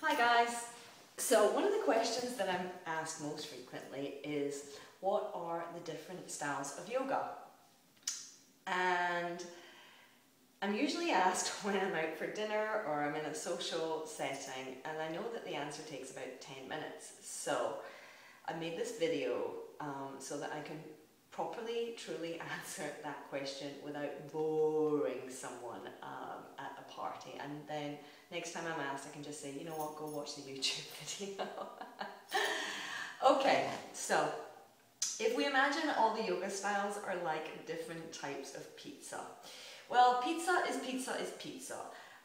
Hi guys! So one of the questions that I'm asked most frequently is, what are the different styles of yoga? And I'm usually asked when I'm out for dinner or I'm in a social setting, and I know that the answer takes about 10 minutes. So I made this video so that I can properly, truly answer that question without boring someone at a party. And then next time I'm asked, I can just say, you know what, go watch the YouTube video. Okay, so if we imagine all the yoga styles are like different types of pizza. Well, pizza is pizza is pizza.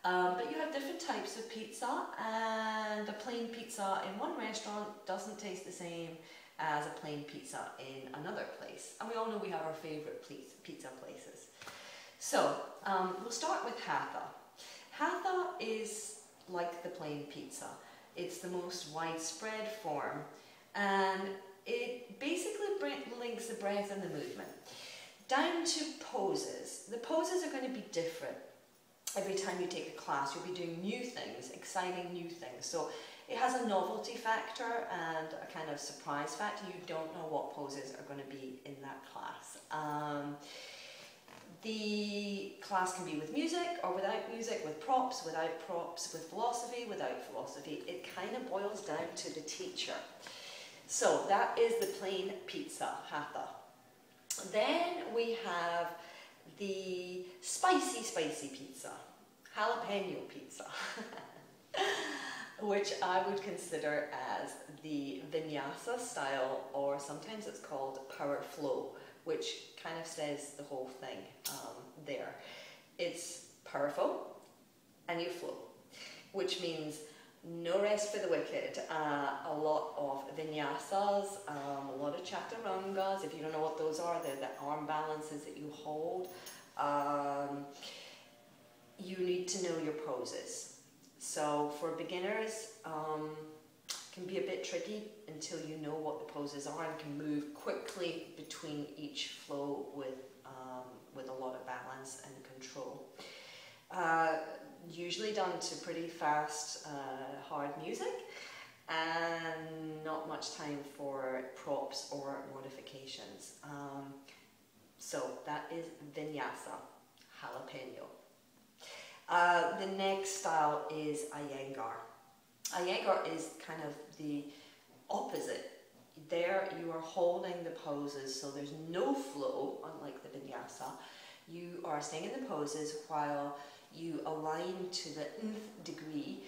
But you have different types of pizza, and a plain pizza in one restaurant doesn't taste the same as a plain pizza in another place. And we all know we have our favourite pizza places. So we'll start with Hatha. Hatha is like the plain pizza. It's the most widespread form, and it basically links the breath and the movement. Down to poses. The poses are going to be different. Every time you take a class, you'll be doing new things, exciting new things. So it has a novelty factor and a kind of surprise factor. You don't know what poses are going to be in that class. The class can be with music or without music, with props, without props, with philosophy, without philosophy. It kind of boils down to the teacher. So that is the plain pizza, Hatha. Then we have the spicy pizza, jalapeno pizza, which I would consider as the vinyasa style, or sometimes it's called power flow, which kind of says the whole thing there. It's powerful and you flow, which means no rest for the wicked. A lot of vinyasas, a lot of chaturangas. If you don't know what those are, they're the arm balances that you hold. You need to know your poses. So for beginners, can be a bit tricky until you know what the poses are and can move quickly between each flow with a lot of balance and control. Usually done to pretty fast, hard music, and not much time for props or modifications. So that is vinyasa, jalapeno. The next style is Iyengar. Iyengar is kind of the opposite. There you are holding the poses, so there's no flow, unlike the vinyasa. You are staying in the poses while you align to the nth degree.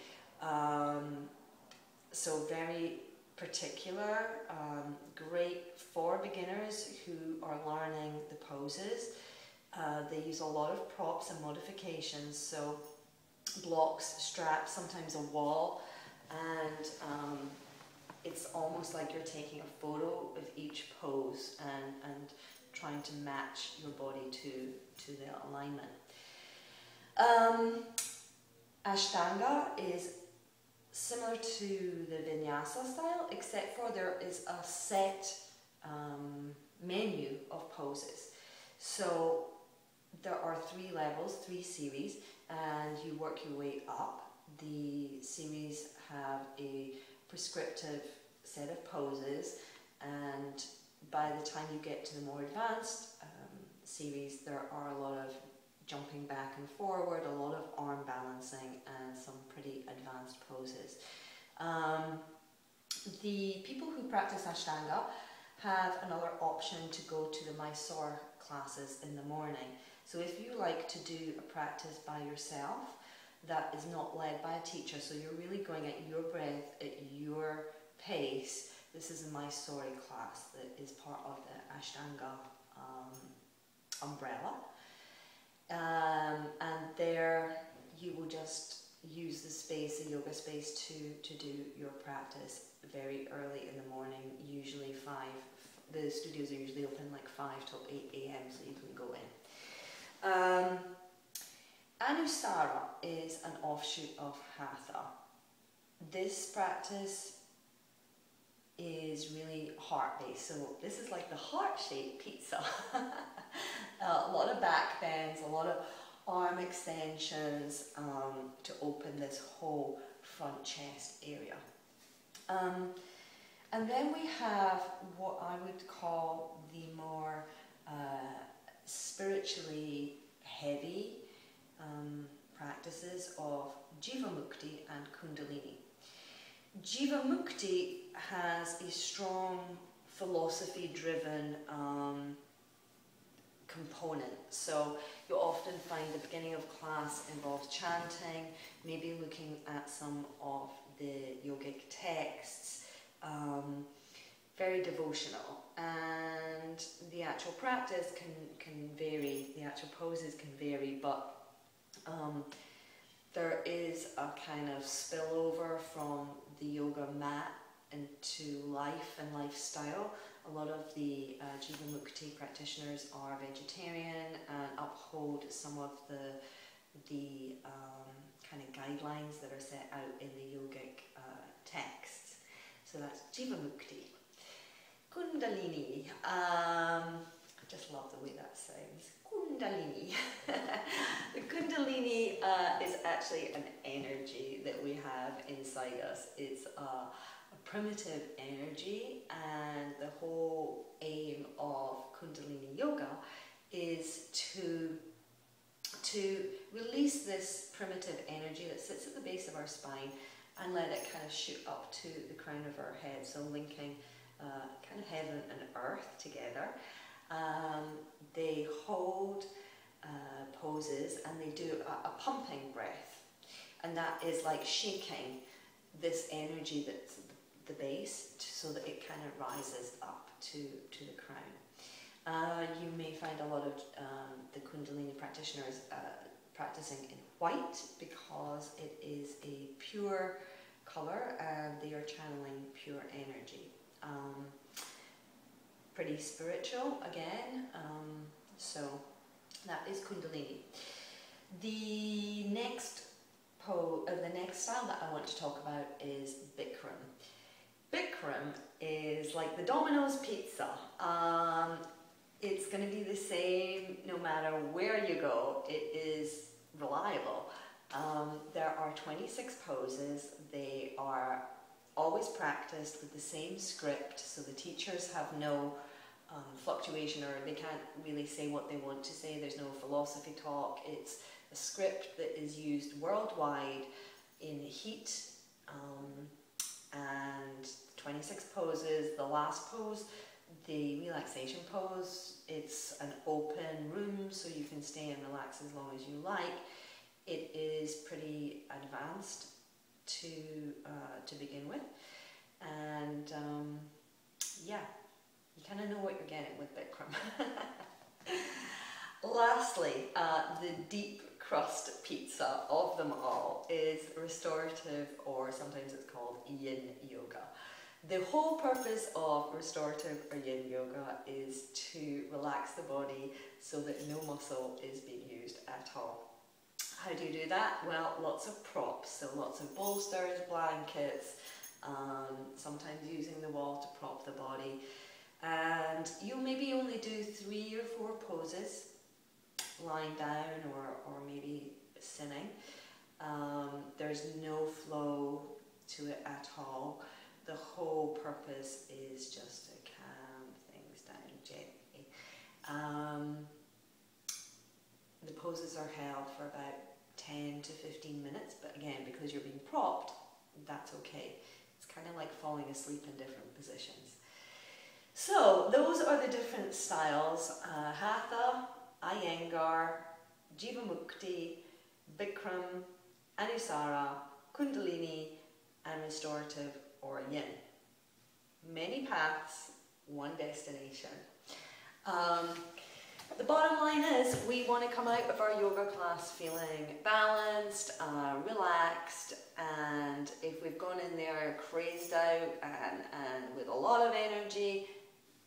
So very particular, great for beginners who are learning the poses. They use a lot of props and modifications, so blocks, straps, sometimes a wall, and it's almost like you're taking a photo of each pose and trying to match your body to the alignment. Ashtanga is similar to the vinyasa style, except for there is a set menu of poses. So there are 3 levels, 3 series, and you work your way up. The series have a prescriptive set of poses, and by the time you get to the more advanced series, there are a lot of jumping back and forward, a lot of arm balancing, and some pretty advanced poses. The people who practice Ashtanga have another option to go to the Mysore classes in the morning. So if you like to do a practice by yourself that is not led by a teacher, so you're really going at your breath, at your pace, this is a Mysore class that is part of the Ashtanga umbrella. And there you will just use the space, the yoga space, to do your practice very early in the morning, usually 5. The studios are usually open like 5 till 8 AM, so you can go in. Anusara is an offshoot of Hatha. This practice is really heart-based, so this is like the heart-shaped pizza. A lot of back bends, a lot of arm extensions to open this whole front chest area. And then we have what I would call the more spiritually heavy practices of Jivamukti and Kundalini. Jivamukti has a strong philosophy-driven component. So you'll often find the beginning of class involves chanting, maybe looking at some of the yogic texts, very devotional, and the actual practice can vary, the actual poses can vary, but there is a kind of spillover from the yoga mat into life and lifestyle. A lot of the Jivamukti practitioners are vegetarian and uphold some of the kind of guidelines that are set out in the yogic texts. So that's Jivamukti. Kundalini. I just love the way that sounds. Kundalini. The Kundalini is actually an energy that we have inside us. It's a primitive energy, and the whole aim of Kundalini Yoga is to release this primitive energy that sits at the base of our spine and let it kind of shoot up to the crown of our head, so linking kind of heaven and earth together. They hold poses and they do a pumping breath, and that is like shaking this energy that's the base so that it kind of rises up to the crown. You may find a lot of the Kundalini practitioners practicing in white because it is a pure colour and they are channeling pure energy. Pretty spiritual again, so that is Kundalini. The next style that I want to talk about is Bikram. Bikram is like the Domino's pizza. It's going to be the same no matter where you go. It is reliable. There are 26 poses. They are always practiced with the same script, so the teachers have no fluctuation, or they can't really say what they want to say. There's no philosophy talk. It's a script that is used worldwide in heat, and 26 poses. The last pose, the relaxation pose, it's an open room so you can stay and relax as long as you like. It is pretty advanced to begin with, and yeah, you kind of know what you're getting with Bikram. Lastly, the deep crust pizza of them all is restorative, or sometimes it's called Yin Yoga. The whole purpose of restorative or Yin Yoga is to relax the body so that no muscle is being used at all. How do you do that? Well, lots of props, so lots of bolsters, blankets, sometimes using the wall to prop the body. And you'll maybe only do 3 or 4 poses, lying down or maybe sitting. There's no flow to it at all. The whole purpose is just to calm things down gently. The poses are held for about 10 to 15 minutes, but again, because you're being propped, that's okay. It's kind of like falling asleep in different positions. So those are the different styles: Hatha, Iyengar, Jivamukti, Bikram, Anusara, Kundalini, and restorative or Yin. Many paths, one destination. The bottom line is we want to come out of our yoga class feeling balanced, relaxed, and if we've gone in there crazed out and with a lot of energy,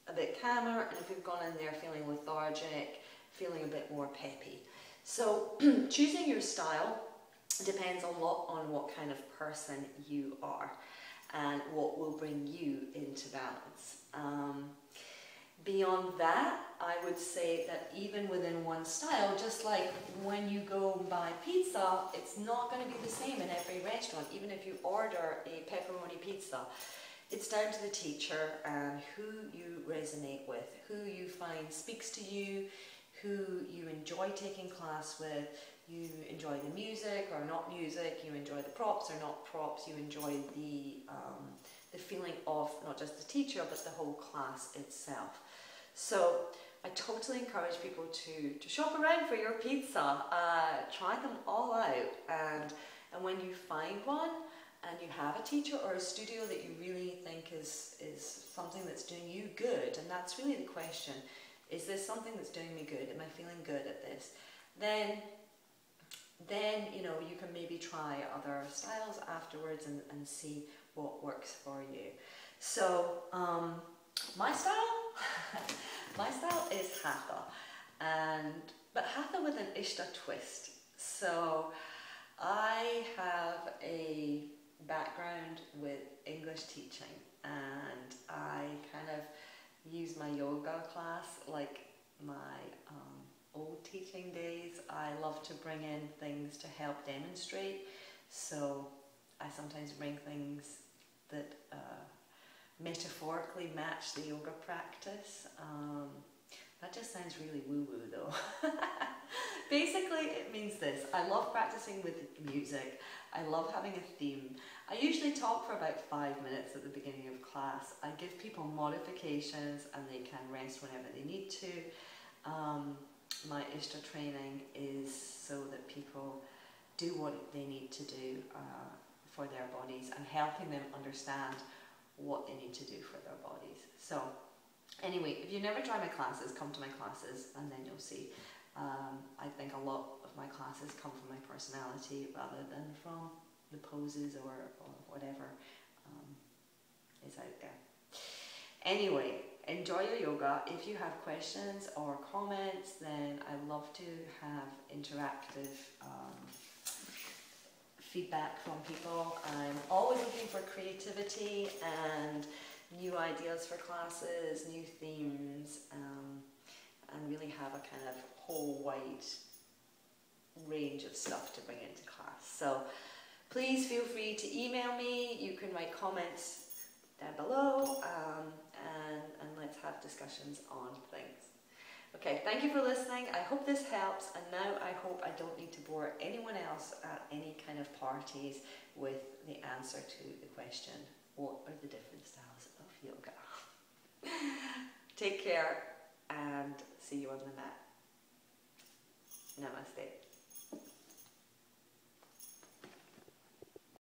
a bit calmer, and if we've gone in there feeling lethargic, feeling a bit more peppy. So choosing your style depends a lot on what kind of person you are and what will bring you into balance. Beyond that, I would say that even within one style, just like when you go and buy pizza, it's not going to be the same in every restaurant. Even if you order a pepperoni pizza, it's down to the teacher and who you resonate with, who you find speaks to you, who you enjoy taking class with. You enjoy the music or not music, you enjoy the props or not props, you enjoy the feeling of not just the teacher but the whole class itself. So I totally encourage people to shop around for your pizza, try them all out, and when you find one and you have a teacher or a studio that you really think is something that's doing you good, and that's really the question, is this something that's doing me good, am I feeling good at this, then you know, you can maybe try other styles afterwards and see what works for you. So my style is Hatha, but Hatha with an Ishta twist. So I have a background with English teaching, and I kind of use my yoga class like my old teaching days. I love to bring in things to help demonstrate, so I sometimes bring things that metaphorically match the yoga practice. That just sounds really woo-woo though. Basically it means this: I love practicing with music, I love having a theme. I usually talk for about 5 minutes at the beginning of class. I give people modifications and they can rest whenever they need to. My Ishta training is so that people do what they need to do for their bodies, and helping them understand what they need to do for their bodies. So anyway, if you never try my classes, come to my classes and then you'll see. I think a lot of my classes come from my personality rather than from the poses or whatever is out there. Anyway, enjoy your yoga. If you have questions or comments, then I love to have interactive feedback from people. I'm always looking for creativity and new ideas for classes, new themes, and really have a kind of whole wide range of stuff to bring into class. So please feel free to email me. You can write comments down below, and let's have discussions on things. Okay, thank you for listening. I hope this helps, and now I hope I don't need to bore anyone else at any kind of parties with the answer to the question, what are the different styles of yoga? Take care and see you on the mat. Namaste.